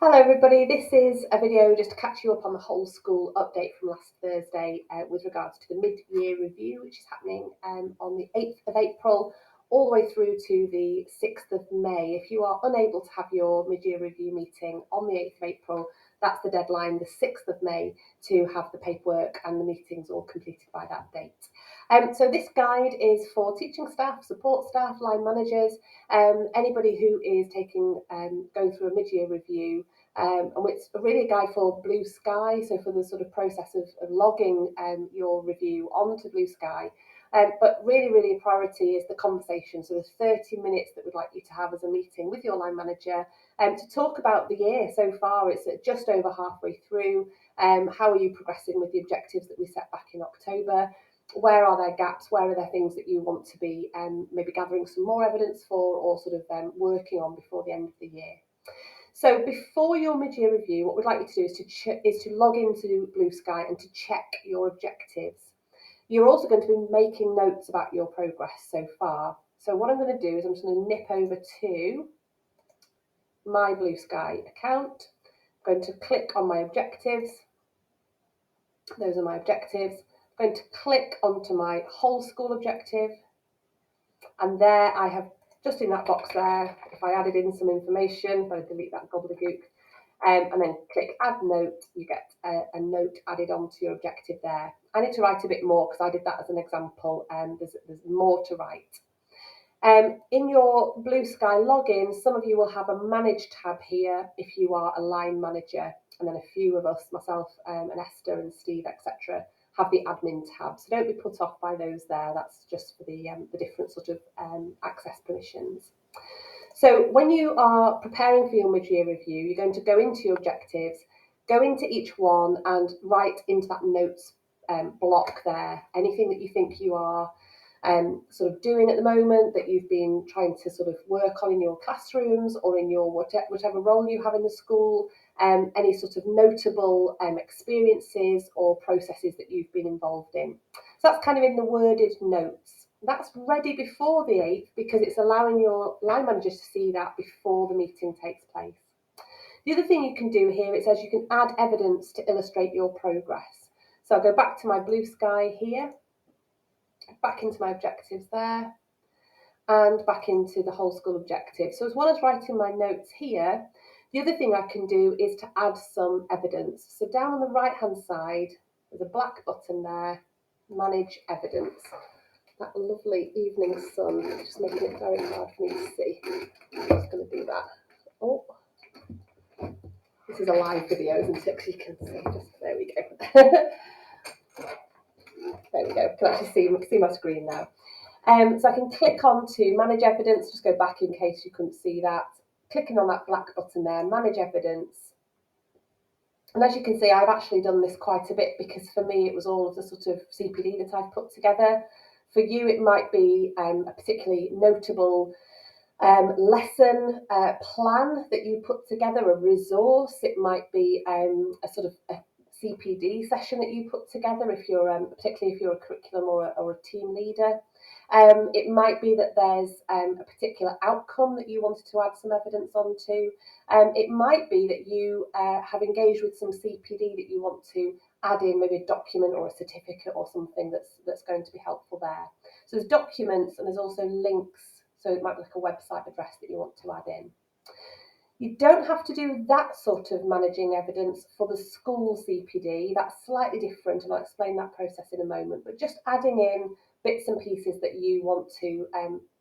Hello everybody, this is a video just to catch you up on the whole school update from last Thursday with regards to the mid-year review which is happening on the 8th of April all the way through to the 6th of May. If you are unable to have your mid-year review meeting on the 8th of April, that's the deadline, the 6th of May, to have the paperwork and the meetings all completed by that date. So this guide is for teaching staff, support staff, line managers, anybody who is going through a mid-year review, and it's really a guide for Blue Sky, so for the sort of process of logging your review onto Blue Sky. But really a priority is the conversation, so the 30 minutes that we'd like you to have as a meeting with your line manager to talk about the year so far. It's just over halfway through. How are you progressing with the objectives that we set back in October? Where are there gaps? Where are there things that you want to be maybe gathering some more evidence for, or sort of working on before the end of the year? So before your mid-year review, what we'd like you to do is to log into Blue Sky and to check your objectives. You're also going to be making notes about your progress so far. So what I'm going to do is I'm just going to nip over to my Blue Sky account. I'm going to click on my objectives. Those are my objectives. I'm going to click onto my whole school objective. And there I have, just in that box there, if I added in some information, if I delete that gobbledygook, and then click add note, you get a note added onto your objective there. I need to write a bit more because I did that as an example, and there's more to write. In your Blue Sky login, some of you will have a manage tab here if you are a line manager, and then a few of us, myself and Esther and Steve, etc., have the admin tab. So don't be put off by those there. That's just for the different sort of access permissions. So when you are preparing for your mid-year review, you're going to go into your objectives, go into each one and write into that notes block there anything that you think you are sort of doing at the moment, that you've been trying to sort of work on in your classrooms or in your whatever role you have in the school, any sort of notable experiences or processes that you've been involved in. So that's kind of in the worded notes. That's ready before the 8th because it's allowing your line managers to see that before the meeting takes place. The other thing you can do here, it says you can add evidence to illustrate your progress. So I'll go back to my Blue Sky here, back into my objectives there, and back into the whole school objective. So as well as writing my notes here, the other thing I can do is to add some evidence. So down on the right hand side, there's a black button there, manage evidence. That lovely evening sun just making it very hard for me to see. I'm just going to do that. Oh, this is a live video, isn't it? You can see. There we go. There we go. Can actually see my screen now. So I can click on to manage evidence, just go back in case you couldn't see that. Clicking on that black button there, manage evidence. And as you can see, I've actually done this quite a bit because for me, it was all of the sort of CPD that I've put together. For you, it might be a particularly notable lesson plan that you put together, a resource. It might be a sort of a CPD session that you put together if you're particularly if you're a curriculum or a team leader. It might be that there's a particular outcome that you wanted to add some evidence onto. It might be that you have engaged with some CPD that you want to add in maybe a document or a certificate or something that's going to be helpful there. So there's documents and there's also links. So it might be like a website address that you want to add in. You don't have to do that sort of managing evidence for the school CPD. That's slightly different, and I'll explain that process in a moment. But just adding in bits and pieces that you want to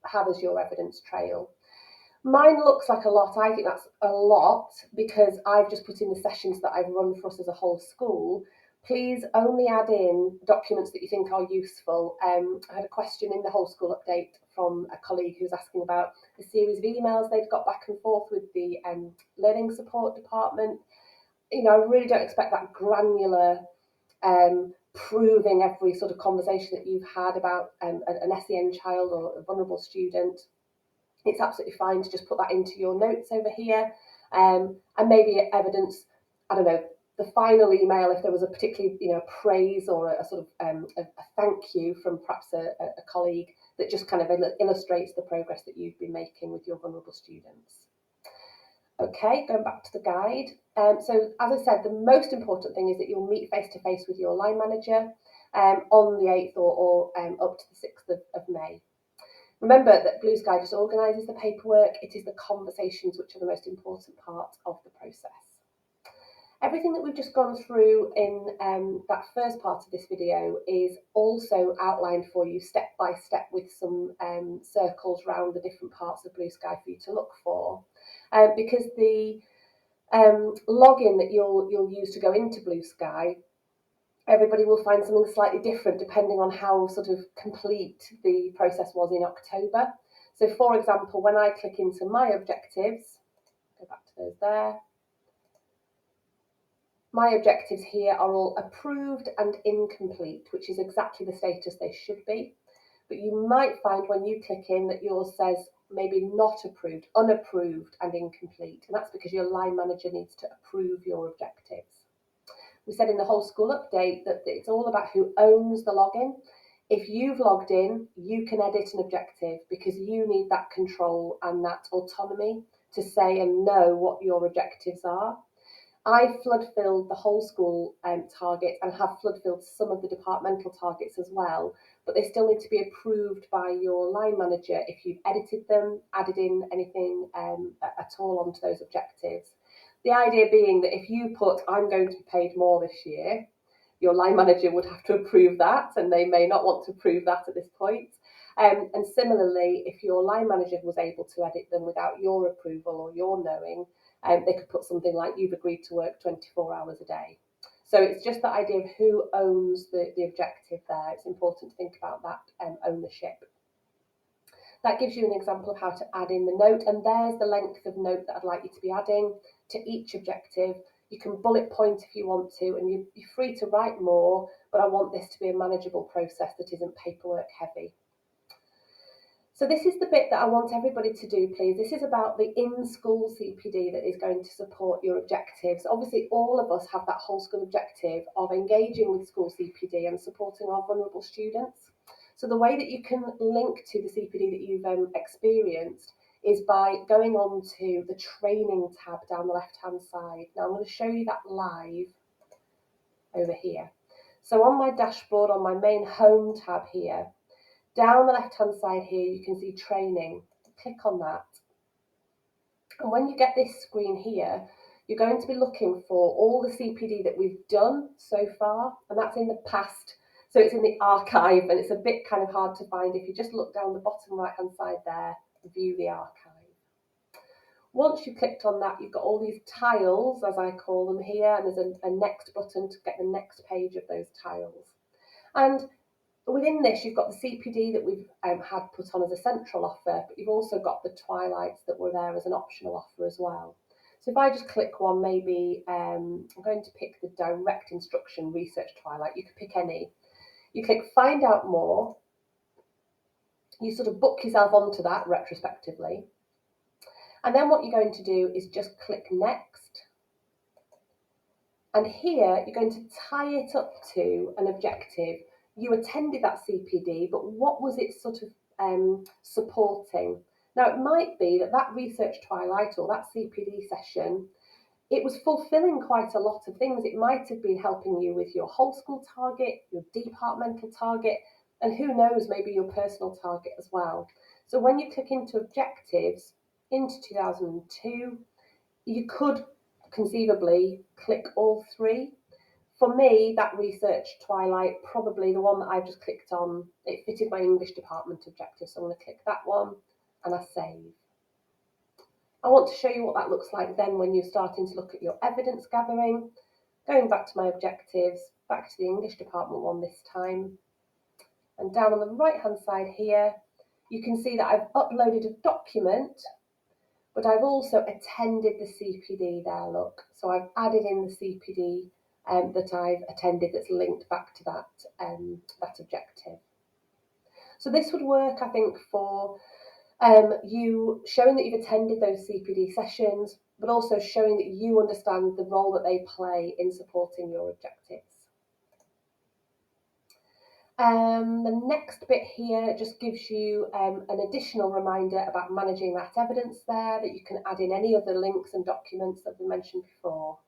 have as your evidence trail. Mine looks like a lot. I think that's a lot because I've just put in the sessions that I've run for us as a whole school. Please only add in documents that you think are useful. I had a question in the whole school update from a colleague who was asking about a series of emails they'd got back and forth with the learning support department. You know, I really don't expect that granular proving every sort of conversation that you've had about an SEN child or a vulnerable student. It's absolutely fine to just put that into your notes over here, and maybe evidence, I don't know, the final email if there was a particularly, praise or a sort of a thank you from perhaps a colleague that just kind of illustrates the progress that you've been making with your vulnerable students. Okay, going back to the guide. So as I said, the most important thing is that you'll meet face to face with your line manager on the 8th or up to the 6th of May. Remember that Blue Sky just organises the paperwork. It is the conversations which are the most important part of the process. Everything that we've just gone through in that first part of this video is also outlined for you step by step with some circles around the different parts of Blue Sky for you to look for. Because the login that you'll use to go into Blue Sky, everybody will find something slightly different depending on how sort of complete the process was in October. So for example, when I click into my objectives, go back to those there, my objectives here are all approved and incomplete, which is exactly the status they should be. But you might find when you click in that yours says maybe not approved, unapproved and incomplete. And that's because your line manager needs to approve your objectives. We said in the whole school update that it's all about who owns the login. If you've logged in, you can edit an objective because you need that control and that autonomy to say and know what your objectives are. I flood filled the whole school target and have flood filled some of the departmental targets as well, but they still need to be approved by your line manager if you've edited them, added in anything at all onto those objectives. The idea being that if you put, I'm going to be paid more this year, your line manager would have to approve that, and they may not want to approve that at this point. And similarly, if your line manager was able to edit them without your approval or your knowing, they could put something like you've agreed to work 24 hours a day. So it's just that idea of who owns the objective there. It's important to think about that ownership. That gives you an example of how to add in the note, and there's the length of note that I'd like you to be adding to each objective. You can bullet point if you want to, and you're free to write more, but I want this to be a manageable process that isn't paperwork heavy. So this is the bit that I want everybody to do, please. This is about the in-school CPD that is going to support your objectives. Obviously, all of us have that whole school objective of engaging with school CPD and supporting our vulnerable students. So the way that you can link to the CPD that you've experienced is by going on to the training tab down the left-hand side. Now I'm going to show you that live over here. So on my dashboard, on my main home tab here, down the left-hand side here, you can see training. Click on that. And when you get this screen here, you're going to be looking for all the CPD that we've done so far, and that's in the past. So it's in the archive, and it's a bit kind of hard to find. If you just look down the bottom right-hand side there, view the archive. Once you've clicked on that, you've got all these tiles, as I call them here, and there's a next button to get the next page of those tiles. And within this, you've got the CPD that we've had put on as a central offer, but you've also got the Twilights that were there as an optional offer as well. So if I just click one, maybe I'm going to pick the direct instruction research Twilight. You could pick any. You click find out more. You sort of book yourself onto that retrospectively. And then what you're going to do is just click next. And here you're going to tie it up to an objective. You attended that CPD, but what was it sort of supporting? Now, it might be that that research Twilight or that CPD session, it was fulfilling quite a lot of things. It might have been helping you with your whole school target, your departmental target, and who knows, maybe your personal target as well. So when you click into objectives into 2002, you could conceivably click all three. For me, that research Twilight, probably the one that I've just clicked on, it fitted my English department objective. So I'm going to click that one and I save. I want to show you what that looks like then when you're starting to look at your evidence gathering. Going back to my objectives, back to the English department one this time. And down on the right hand side here, you can see that I've uploaded a document, but I've also attended the CPD there, look. So I've added in the CPD that I've attended that's linked back to that objective. So this would work, I think, for you showing that you've attended those CPD sessions, but also showing that you understand the role that they play in supporting your objectives. The next bit here just gives you an additional reminder about managing that evidence there, that you can add in any other links and documents that we mentioned before.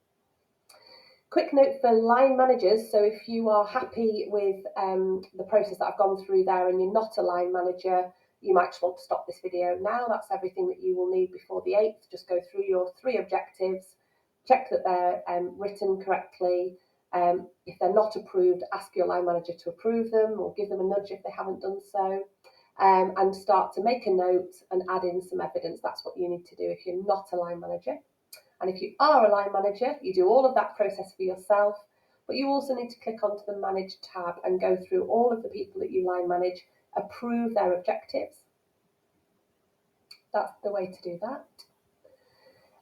Quick note for line managers, so if you are happy with the process that I've gone through there and you're not a line manager, you might just want to stop this video now. That's everything that you will need before the 8th. Just go through your 3 objectives, check that they're written correctly. If they're not approved, ask your line manager to approve them or give them a nudge if they haven't done so. And start to make a note and add in some evidence. That's what you need to do if you're not a line manager. And if you are a line manager, you do all of that process for yourself, but you also need to click onto the Manage tab and go through all of the people that you line manage, approve their objectives. That's the way to do that.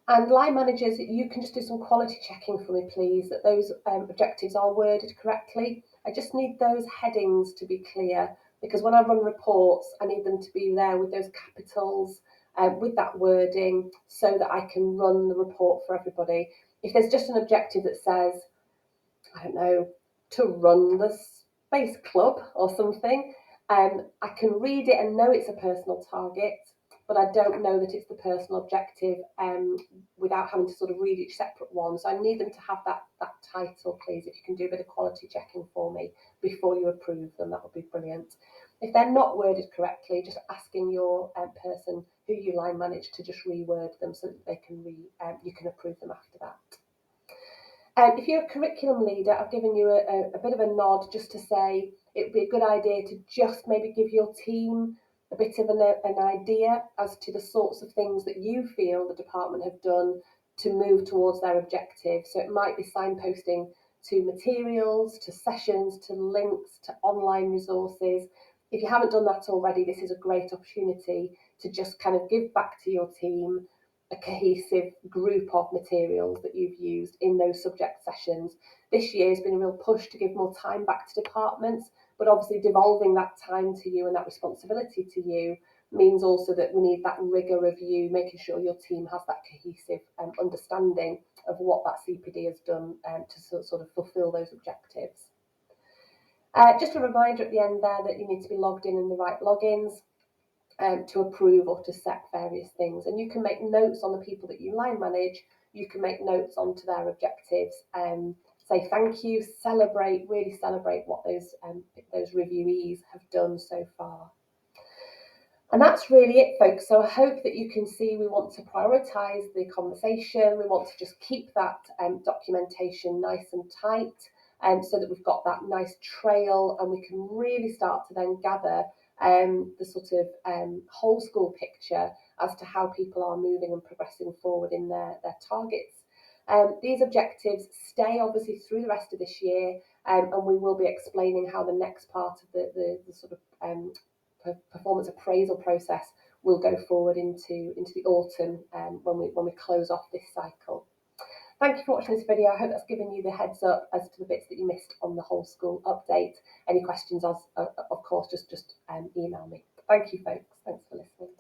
And line managers, you can just do some quality checking for me, please, that those objectives are worded correctly. I just need those headings to be clear, because when I run reports, I need them to be there with those capitals, with that wording, so that I can run the report for everybody. If there's just an objective that says, I don't know, to run the space club or something, I can read it and know it's a personal target, but I don't know that it's the personal objective without having to sort of read each separate one. So I need them to have that title, please. If you can do a bit of quality checking for me before you approve them, that would be brilliant. If they're not worded correctly, just asking your person who you line manage to just reword them so that they can you can approve them after that. If you're a curriculum leader, I've given you a bit of a nod just to say it would be a good idea to just maybe give your team a bit of an idea as to the sorts of things that you feel the department have done to move towards their objectives. So it might be signposting to materials, to sessions, to links, to online resources. If you haven't done that already, this is a great opportunity to just kind of give back to your team a cohesive group of materials that you've used in those subject sessions. This year has been a real push to give more time back to departments, but obviously devolving that time to you and that responsibility to you means also that we need that rigour of you making sure your team has that cohesive understanding of what that CPD has done to sort of fulfil those objectives. Just a reminder at the end there that you need to be logged in the right logins to approve or to set various things. And you can make notes on the people that you line manage. You can make notes onto their objectives, say thank you, really celebrate what those reviewees have done so far. And that's really it, folks. So I hope that you can see we want to prioritise the conversation. We want to just keep that documentation nice and tight, so that we've got that nice trail and we can really start to then gather the sort of whole school picture as to how people are moving and progressing forward in their targets. These objectives stay obviously through the rest of this year, and we will be explaining how the next part of the sort of performance appraisal process will go forward into the autumn when we close off this cycle. Thank you for watching this video. I hope that's given you the heads up as to the bits that you missed on the whole school update. Any questions, of course, just email me. Thank you, folks. Thanks for listening.